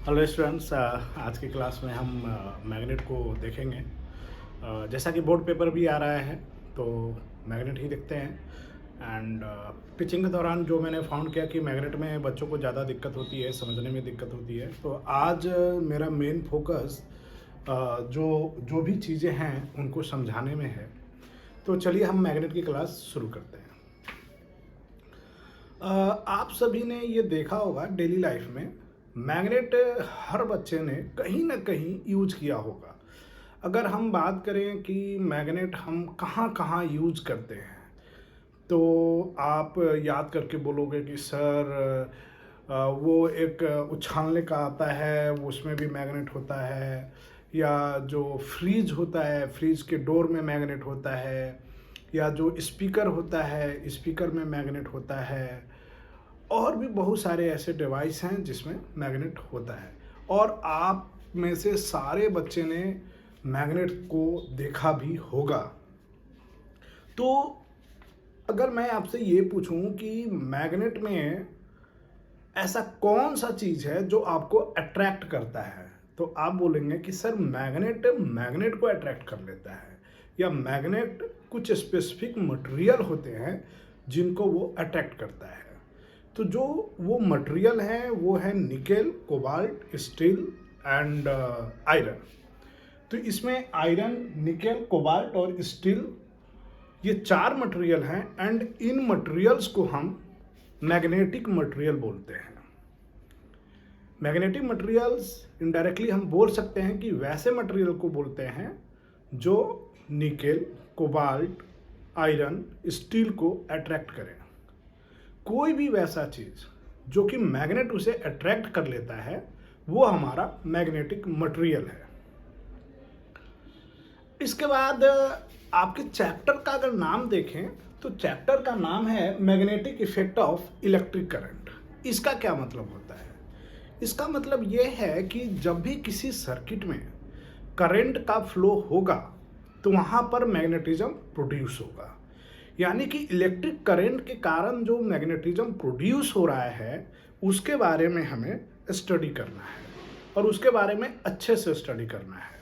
Hello students, आज की class में हम मैग्नेट को देखेंगे। जैसा कि बोर्ड पेपर भी आ रहा है तो मैग्नेट ही देखते हैं। एंड टीचिंग के दौरान जो मैंने फाउंड किया कि मैग्नेट में बच्चों को ज़्यादा दिक्कत होती है, समझने में दिक्कत होती है। तो आज मेरा मेन फोकस जो जो भी चीज़ें हैं उनको समझाने में है। तो चलिए हम मैग्नेट की क्लास शुरू करते हैं। आप सभी ने ये देखा होगा डेली लाइफ में, मैग्नेट हर बच्चे ने कहीं ना कहीं यूज किया होगा। अगर हम बात करें कि मैग्नेट हम कहाँ कहाँ यूज करते हैं, तो आप याद करके बोलोगे कि सर वो एक उछालने का आता है, वो उसमें भी मैग्नेट होता है। या जो फ्रीज होता है, फ्रीज के डोर में मैग्नेट होता है। या जो स्पीकर होता है, स्पीकर में मैग्नेट होता है। और भी बहुत सारे ऐसे डिवाइस हैं जिसमें मैग्नेट होता है। और आप में से सारे बच्चे ने मैग्नेट को देखा भी होगा। तो अगर मैं आपसे ये पूछूं कि मैग्नेट में ऐसा कौन सा चीज़ है जो आपको अट्रैक्ट करता है, तो आप बोलेंगे कि सर मैग्नेट मैग्नेट को अट्रैक्ट कर लेता है, या मैग्नेट कुछ स्पेसिफिक मटेरियल होते हैं जिनको वो अट्रैक्ट करता है। तो जो वो मटेरियल है वो है nickel, cobalt, steel and iron. तो इसमें आयरन, निकेल, कोबाल्ट और स्टील, ये चार मटेरियल हैं। एंड इन मटेरियल्स को हम मैग्नेटिक मटेरियल बोलते हैं। मैग्नेटिक मटेरियल्स इनडायरेक्टली हम बोल सकते हैं कि वैसे मटेरियल को बोलते हैं जो निकेल, कोबाल्ट, आयरन, स्टील को अट्रैक्ट करें। कोई भी वैसा चीज़ जो कि मैग्नेट उसे अट्रैक्ट कर लेता है वो हमारा मैग्नेटिक मटेरियल है। इसके बाद आपके चैप्टर का अगर नाम देखें तो चैप्टर का नाम है magnetic effect of electric current. इसका क्या मतलब होता है? इसका मतलब ये है कि जब भी किसी सर्किट में करंट का फ्लो होगा तो वहाँ पर मैग्नेटिज्म प्रोड्यूस होगा। यानी कि इलेक्ट्रिक करंट के कारण जो मैग्नेटिज्म प्रोड्यूस हो रहा है उसके बारे में हमें स्टडी करना है, और उसके बारे में अच्छे से स्टडी करना है।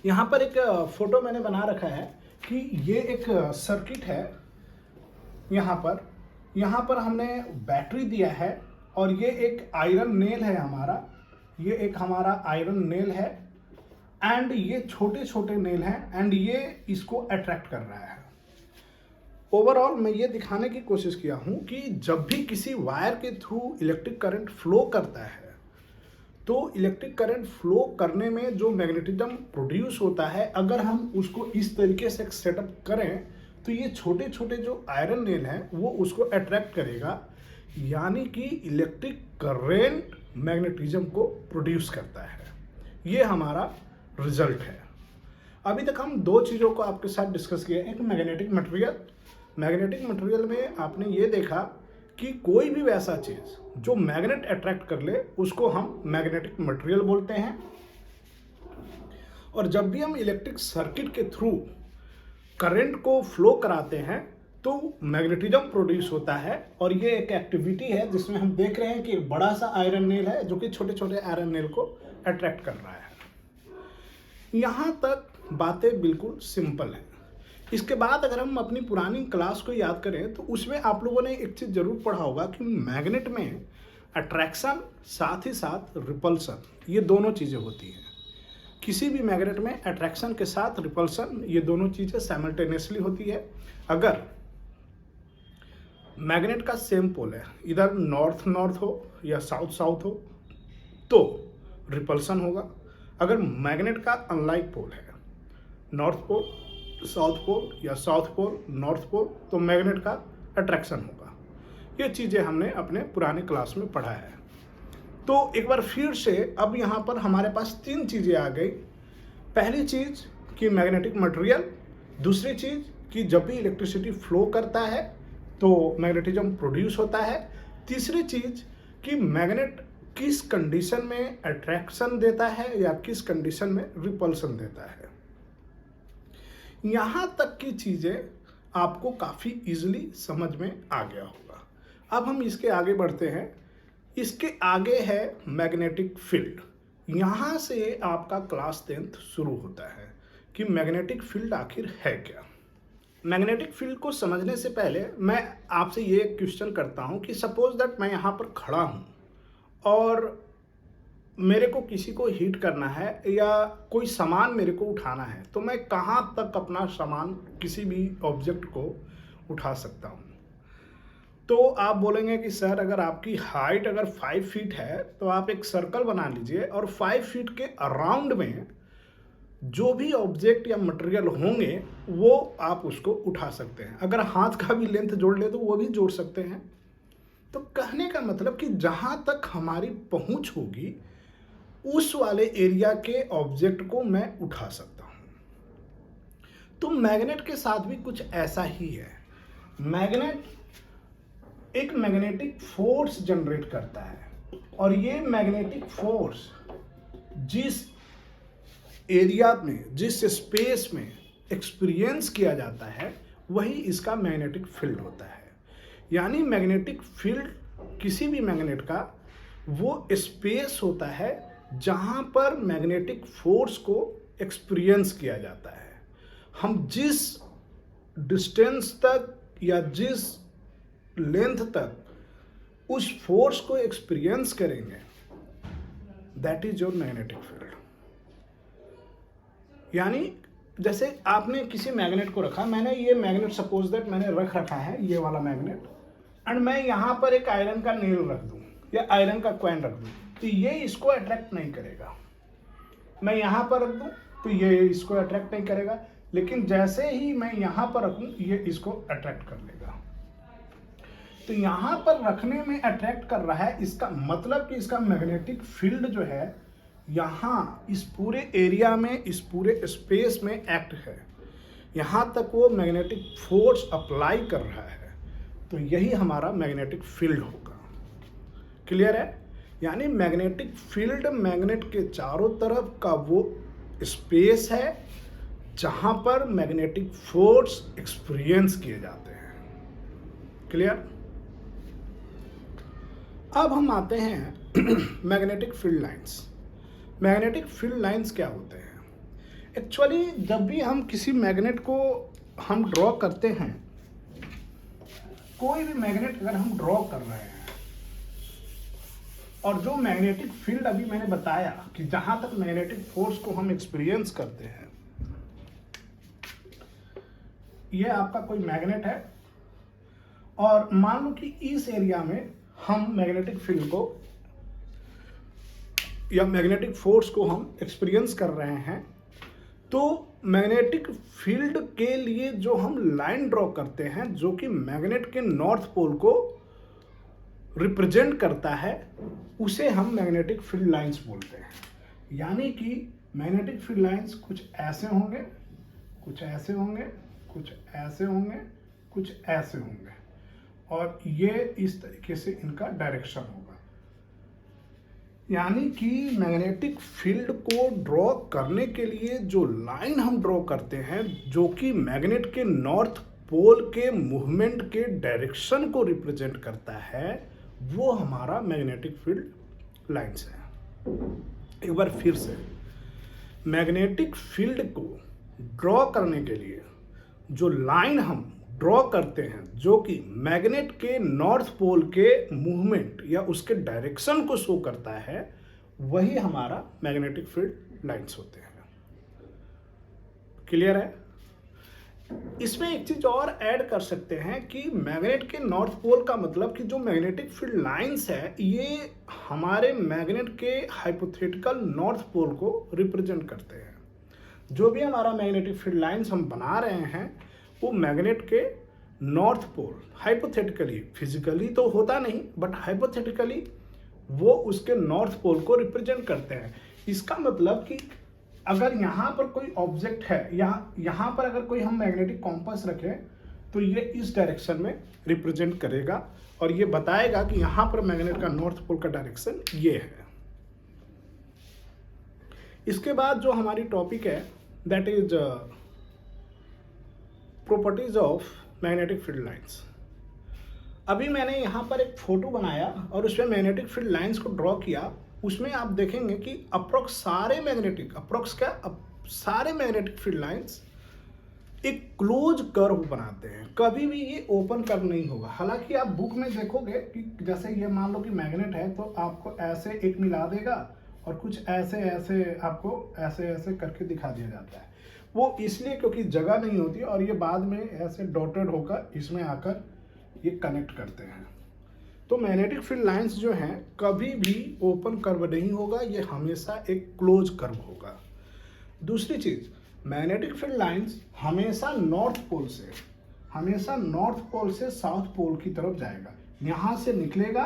यहाँ पर एक फोटो मैंने बना रखा है कि ये एक सर्किट है। यहाँ पर हमने बैटरी दिया है, और ये एक आयरन नेल है हमारा। ये एक हमारा आयरन नेल है, एंड ये छोटे छोटे नेल हैं, एंड ये इसको अट्रैक्ट कर रहा है। ओवरऑल मैं ये दिखाने की कोशिश किया हूँ कि जब भी किसी वायर के थ्रू इलेक्ट्रिक करंट फ्लो करता है तो इलेक्ट्रिक करंट फ्लो करने में जो मैग्नेटिज्म प्रोड्यूस होता है, अगर हम उसको इस तरीके से सेटअप करें तो ये छोटे छोटे जो आयरन नेल हैं वो उसको अट्रैक्ट करेगा। यानी कि इलेक्ट्रिक करंट मैग्नेटिज्म को प्रोड्यूस करता है। ये हमारा रिजल्ट है। अभी तक हम दो चीज़ों को आपके साथ डिस्कस किया। एक मैग्नेटिक मटेरियल। मैग्नेटिक मटेरियल में आपने ये देखा कि कोई भी वैसा चीज़ जो मैग्नेट अट्रैक्ट कर ले उसको हम मैग्नेटिक मटेरियल बोलते हैं। और जब भी हम इलेक्ट्रिक सर्किट के थ्रू करंट को फ्लो कराते हैं तो मैग्नेटिज्म प्रोड्यूस होता है। और ये एक एक्टिविटी है जिसमें हम देख रहे हैं कि एक बड़ा सा आयरन नेल है जो कि छोटे छोटे आयरन नेल को अट्रैक्ट कर रहा है। यहाँ तक बातें बिल्कुल सिंपल हैं। इसके बाद अगर हम अपनी पुरानी क्लास को याद करें तो उसमें आप लोगों ने एक चीज़ जरूर पढ़ा होगा कि मैग्नेट में अट्रैक्शन साथ ही साथ रिपल्सन, ये दोनों चीज़ें होती हैं। किसी भी मैग्नेट में अट्रैक्शन के साथ रिपल्सन, ये दोनों चीज़ें साइमल्टेनियसली होती है। अगर मैग्नेट का सेम पोल है, इधर नॉर्थ नॉर्थ हो या साउथ साउथ हो तो रिपल्सन होगा। अगर मैग्नेट का अनलाइक पोल है, नॉर्थ पोल साउथ पोल या साउथ पोल नॉर्थ पोल, तो मैग्नेट का अट्रैक्शन होगा। ये चीज़ें हमने अपने पुराने क्लास में पढ़ा है। तो एक बार फिर से अब यहाँ पर हमारे पास तीन चीज़ें आ गई। पहली चीज़ कि मैग्नेटिक मटेरियल, दूसरी चीज़ कि जब भी इलेक्ट्रिसिटी फ्लो करता है तो मैग्नेटिज्म प्रोड्यूस होता है, तीसरी चीज़ कि मैग्नेट किस कंडीशन में अट्रैक्शन देता है या किस कंडीशन में रिपल्सन देता है। यहाँ तक की चीज़ें आपको काफ़ी इजीली समझ में आ गया होगा। अब हम इसके आगे बढ़ते हैं। इसके आगे है मैग्नेटिक फील्ड। यहाँ से आपका क्लास 10th शुरू होता है कि मैग्नेटिक फील्ड आखिर है क्या। मैग्नेटिक फील्ड को समझने से पहले मैं आपसे ये क्वेश्चन करता हूँ कि सपोज दैट मैं यहाँ पर खड़ा हूँ और मेरे को किसी को हीट करना है या कोई सामान मेरे को उठाना है, तो मैं कहाँ तक अपना सामान, किसी भी ऑब्जेक्ट को उठा सकता हूँ। तो आप बोलेंगे कि सर अगर आपकी हाइट अगर 5 फीट है तो आप एक सर्कल बना लीजिए और 5 फीट के अराउंड में जो भी ऑब्जेक्ट या मटेरियल होंगे वो आप उसको उठा सकते हैं। अगर हाथ का भी लेंथ जोड़ ले तो वो भी जोड़ सकते हैं। तो कहने का मतलब कि जहाँ तक हमारी पहुँच होगी उस वाले एरिया के ऑब्जेक्ट को मैं उठा सकता हूँ। तो मैग्नेट के साथ भी कुछ ऐसा ही है। मैग्नेट एक मैग्नेटिक फोर्स जनरेट करता है और ये मैग्नेटिक फोर्स जिस एरिया में, जिस स्पेस में एक्सपीरियंस किया जाता है वही इसका मैग्नेटिक फील्ड होता है। यानी मैग्नेटिक फील्ड किसी भी मैग्नेट का वो स्पेस होता है जहाँ पर मैग्नेटिक फोर्स को एक्सपीरियंस किया जाता है। हम जिस डिस्टेंस तक या जिस लेंथ तक उस फोर्स को एक्सपीरियंस करेंगे, that is your magnetic field. यानी जैसे आपने किसी मैग्नेट को रखा, मैंने ये मैग्नेट सपोज दैट मैंने रख रखा है ये वाला मैग्नेट, एंड मैं यहाँ पर एक आयरन का नेल रख दूँ या आयरन का कॉइन रख दूँ, तो ये इसको अट्रैक्ट नहीं करेगा। मैं यहाँ पर रख दूँ तो ये इसको अट्रैक्ट नहीं करेगा, लेकिन जैसे ही मैं यहाँ पर रखूँ ये इसको अट्रैक्ट कर लेगा। तो यहाँ पर रखने में अट्रैक्ट कर रहा है, इसका मतलब कि इसका मैग्नेटिक फील्ड जो है यहाँ इस पूरे एरिया में, इस पूरे स्पेस में एक्ट है। यहाँ तक वो मैग्नेटिक फोर्स अप्लाई कर रहा है, तो यही हमारा मैग्नेटिक फील्ड होगा। क्लियर है? यानी मैग्नेटिक फील्ड मैग्नेट के चारों तरफ का वो स्पेस है जहाँ पर मैग्नेटिक फोर्स एक्सपीरियंस किए जाते हैं। क्लियर? अब हम आते हैं magnetic field lines. Magnetic field lines क्या होते हैं? एक्चुअली जब भी हम किसी मैग्नेट को हम ड्रॉ करते हैं, कोई भी मैग्नेट अगर हम ड्रॉ कर रहे हैं और जो मैग्नेटिक फील्ड अभी मैंने बताया कि जहां तक मैग्नेटिक फोर्स को हम एक्सपीरियंस करते हैं, ये आपका कोई मैग्नेट है और मान लो कि इस एरिया में हम मैग्नेटिक फील्ड को या मैग्नेटिक फोर्स को हम एक्सपीरियंस कर रहे हैं। तो मैग्नेटिक फील्ड के लिए जो हम लाइन ड्रॉ करते हैं जो कि मैग्नेट के नॉर्थ पोल को रिप्रेजेंट करता है, उसे हम मैग्नेटिक फील्ड लाइंस बोलते हैं। यानी कि मैग्नेटिक फील्ड लाइंस कुछ ऐसे होंगे, कुछ ऐसे होंगे, कुछ ऐसे होंगे, कुछ ऐसे होंगे, और ये इस तरीके से इनका डायरेक्शन होगा। यानी कि मैग्नेटिक फील्ड को ड्रॉ करने के लिए जो लाइन हम ड्रॉ करते हैं जो कि मैग्नेट के नॉर्थ पोल के मूवमेंट के डायरेक्शन को रिप्रेजेंट करता है, वो हमारा मैग्नेटिक फील्ड लाइंस है। एक बार फिर से, मैग्नेटिक फील्ड को ड्रॉ करने के लिए जो लाइन हम ड्रॉ करते हैं जो कि मैग्नेट के नॉर्थ पोल के मूवमेंट या उसके डायरेक्शन को शो करता है, वही हमारा मैग्नेटिक फील्ड लाइंस होते हैं। क्लियर है? इसमें एक चीज और ऐड कर सकते हैं कि मैग्नेट के नॉर्थ पोल का मतलब कि जो मैग्नेटिक फील्ड लाइंस है ये हमारे मैग्नेट के हाइपोथेटिकल नॉर्थ पोल को रिप्रेजेंट करते हैं। जो भी हमारा मैग्नेटिक फील्ड लाइंस हम बना रहे हैं वो मैग्नेट के नॉर्थ पोल, हाइपोथेटिकली, फिजिकली तो होता नहीं बट हाइपोथेटिकली वो उसके नॉर्थ पोल को रिप्रेजेंट करते हैं। इसका मतलब कि अगर यहाँ पर कोई ऑब्जेक्ट है, यहाँ पर अगर कोई हम मैग्नेटिक कॉम्पास रखें तो ये इस डायरेक्शन में रिप्रेजेंट करेगा और ये बताएगा कि यहाँ पर मैग्नेट का नॉर्थ पोल का डायरेक्शन ये है। इसके बाद जो हमारी टॉपिक है that is properties of magnetic field lines. अभी मैंने यहाँ पर एक फोटो बनाया और उसमें मैग्नेटिक फील्ड लाइंस को ड्रॉ किया। उसमें आप देखेंगे कि सारे मैग्नेटिक फील्ड लाइंस एक क्लोज कर्व बनाते हैं, कभी भी ये ओपन कर्व नहीं होगा। हालांकि आप बुक में देखोगे कि जैसे ये मान लो कि मैग्नेट है, तो आपको ऐसे एक मिला देगा और कुछ ऐसे ऐसे आपको ऐसे ऐसे करके दिखा दिया जाता है। वो इसलिए क्योंकि जगह नहीं होती और ये बाद में ऐसे डॉटेड होकर इसमें आकर ये कनेक्ट करते हैं। तो मैग्नेटिक फील्ड लाइंस जो हैं कभी भी ओपन कर्व नहीं होगा, ये हमेशा एक क्लोज कर्व होगा। दूसरी चीज़, मैग्नेटिक फील्ड लाइंस हमेशा नॉर्थ पोल से साउथ पोल की तरफ जाएगा। यहाँ से निकलेगा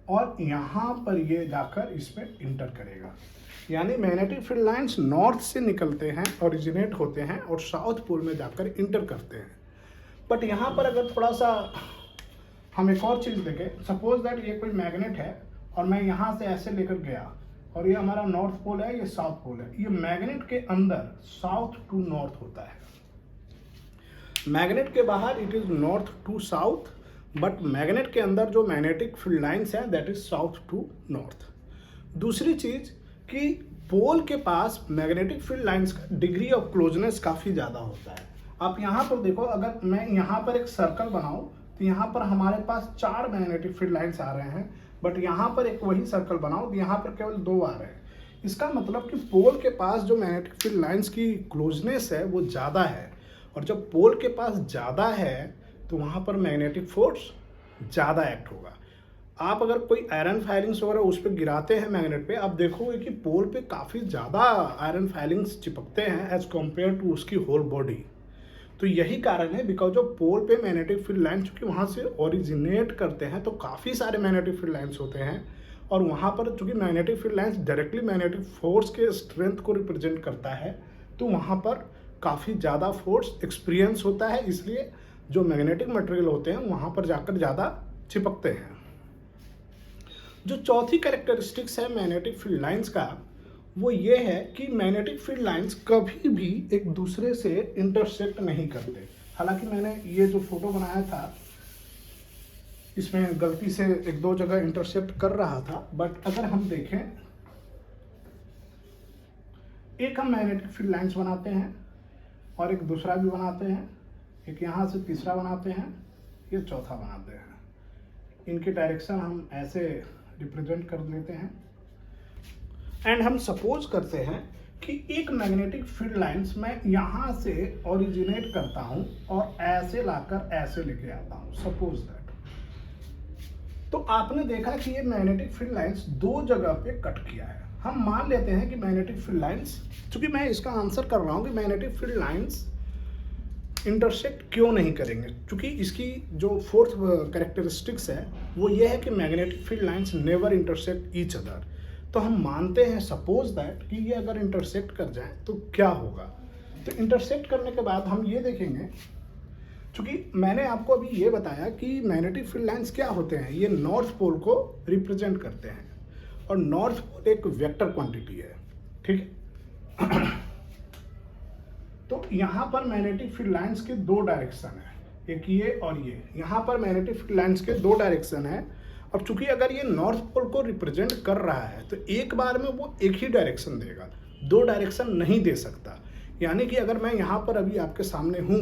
और यहाँ पर ये जाकर इसमें इंटर करेगा। यानी मैग्नेटिक फील्ड लाइंस नॉर्थ से निकलते हैं, ओरिजिनेट होते हैं और साउथ पोल में जाकर इंटर करते हैं। बट यहाँ पर अगर थोड़ा सा हम एक और चीज़ देखें, सपोज दैट ये कोई मैग्नेट है और मैं यहाँ से ऐसे लेकर गया और ये हमारा नॉर्थ पोल है, ये साउथ पोल है। ये मैग्नेट के अंदर साउथ टू नॉर्थ होता है, मैग्नेट के बाहर it is north to south, but magnet के अंदर जो मैग्नेटिक फील्ड लाइंस है that is south to north. दूसरी चीज कि पोल के पास मैग्नेटिक फील्ड लाइंस का डिग्री ऑफ क्लोजनेस काफ़ी ज़्यादा होता है। आप यहाँ पर देखो, अगर मैं यहाँ पर एक सर्कल बनाऊँ तो यहाँ पर हमारे पास 4 मैग्नेटिक फील्ड लाइंस आ रहे हैं, बट यहाँ पर एक वही सर्कल बनाओ तो यहाँ पर केवल 2 आ रहे हैं। इसका मतलब कि पोल के पास जो मैग्नेटिक फील्ड लाइंस की क्लोजनेस है वो ज़्यादा है, और जब पोल के पास ज़्यादा है तो वहाँ पर मैग्नेटिक फोर्स ज़्यादा एक्ट होगा। आप अगर कोई आयरन फाइलिंग्स वगैरह उस पर गिराते हैं मैग्नेट पे, आप देखोगे कि पोल पे काफ़ी ज़्यादा आयरन फाइलिंग्स चिपकते हैं एज कम्पेयर टू उसकी होल बॉडी। तो यही कारण है, बिकॉज ऑफ पोल पे मैग्नेटिक फील्ड लाइन चूँकि वहाँ से ओरिजिनेट करते हैं तो काफ़ी सारे मैग्नेटिक फील्ड लाइन्स होते हैं, और वहाँ पर चूँकि magnetic field lines directly magnetic force के स्ट्रेंथ को रिप्रेजेंट करता है, तो वहाँ पर काफ़ी ज़्यादा फोर्स एक्सपीरियंस होता है, इसलिए जो मैग्नेटिक मटेरियल होते हैं वहाँ पर जाकर ज़्यादा चिपकते हैं। जो चौथी कैरेक्टरिस्टिक्स है मैग्नेटिक फील्ड लाइंस का, वो ये है कि मैग्नेटिक फील्ड लाइंस कभी भी एक दूसरे से इंटरसेक्ट नहीं करते। हालांकि मैंने ये जो फोटो बनाया था इसमें गलती से 1-2 जगह इंटरसेक्ट कर रहा था, बट अगर हम देखें, एक हम मैग्नेटिक फील्ड लाइंस बनाते हैं और एक दूसरा भी बनाते हैं, एक यहाँ से तीसरा बनाते हैं, ये चौथा बनाते हैं। इनके डायरेक्शन हम ऐसे रिप्रेजेंट कर लेते हैं, एंड हम सपोज करते हैं कि एक मैग्नेटिक फील्ड लाइंस मैं यहाँ से ओरिजिनेट करता हूँ और ऐसे लाकर ऐसे लेके आता हूँ, सपोज दैट। तो आपने देखा कि ये मैग्नेटिक फील्ड लाइंस 2 जगह पे कट किया है। हम मान लेते हैं कि मैग्नेटिक फील्ड लाइंस, चूंकि मैं इसका आंसर कर रहा हूँ कि मैग्नेटिक फील्ड लाइंस इंटरसेक्ट क्यों नहीं करेंगे, क्योंकि इसकी जो 4th कैरेक्टरिस्टिक्स है वो ये है कि magnetic field lines never intersect each other. तो हम मानते हैं सपोज दैट कि ये अगर इंटरसेक्ट कर जाए तो क्या होगा। तो इंटरसेक्ट करने के बाद हम ये देखेंगे, चूँकि मैंने आपको अभी ये बताया कि मैग्नेटिक फील्ड लाइंस क्या होते हैं, ये नॉर्थ पोल को रिप्रेजेंट करते हैं, और नॉर्थ पोल एक वेक्टर क्वांटिटी है, ठीक है। तो यहाँ पर मैग्नेटिक फील्ड लाइंस के 2 डायरेक्शन है, एक ये और ये। यहाँ पर मैग्नेटिक फील्ड लाइंस के 2 डायरेक्शन है। अब चूंकि अगर ये नॉर्थ पोल को रिप्रेजेंट कर रहा है तो एक बार में वो एक ही डायरेक्शन देगा, 2 डायरेक्शन नहीं दे सकता। यानी कि अगर मैं यहाँ पर अभी आपके सामने हूँ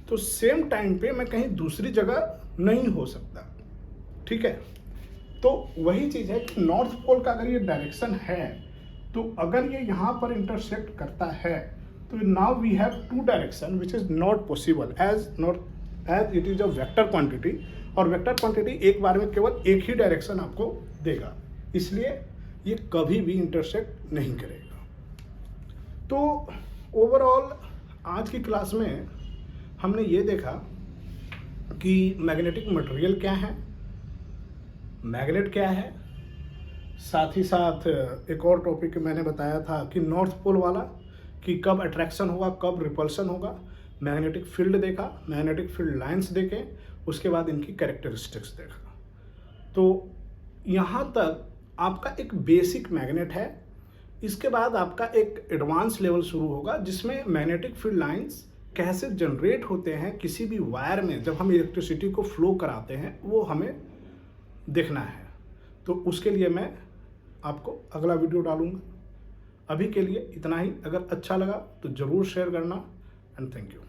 तो सेम टाइम पे मैं कहीं दूसरी जगह नहीं हो सकता, ठीक है। तो वही चीज़ है कि नॉर्थ पोल का अगर ये डायरेक्शन है तो अगर ये यहाँ पर इंटरसेक्ट करता है तो now we have 2 direction which is not possible as it is a vector quantity, और वेक्टर क्वांटिटी एक बार में केवल एक ही डायरेक्शन आपको देगा, इसलिए ये कभी भी इंटरसेक्ट नहीं करेगा। तो ओवरऑल आज की क्लास में हमने ये देखा कि मैग्नेटिक मटेरियल क्या है, मैग्नेट क्या है, साथ ही साथ एक और टॉपिक मैंने बताया था कि नॉर्थ पोल वाला, कि कब अट्रैक्शन होगा कब रिपल्शन होगा, मैग्नेटिक फील्ड देखा, मैग्नेटिक फील्ड लाइंस देखे, उसके बाद इनकी कैरेक्टरिस्टिक्स देखा। तो यहाँ तक आपका एक बेसिक मैग्नेट है। इसके बाद आपका एक एडवांस लेवल शुरू होगा जिसमें मैग्नेटिक फील्ड लाइंस कैसे जनरेट होते हैं किसी भी वायर में जब हम इलेक्ट्रिसिटी को फ्लो कराते हैं, वो हमें देखना है। तो उसके लिए मैं आपको अगला वीडियो डालूँगा। अभी के लिए इतना ही। अगर अच्छा लगा तो ज़रूर शेयर करना एंड थैंक यू।